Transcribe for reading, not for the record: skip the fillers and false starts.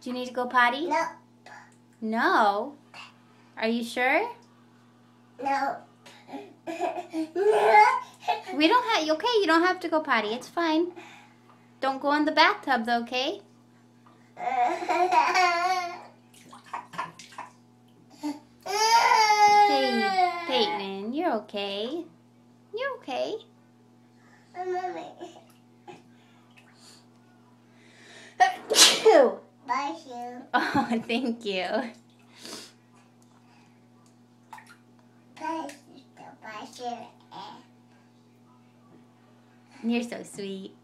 Do you need to go potty? No. No? Are you sure? No. We don't have, okay, you don't have to go potty. It's fine. Don't go in the bathtub though, okay? Hey, Peyton, you're okay. You're okay. Mommy. Bye, you. Oh, thank you. Bye, you. You're so sweet.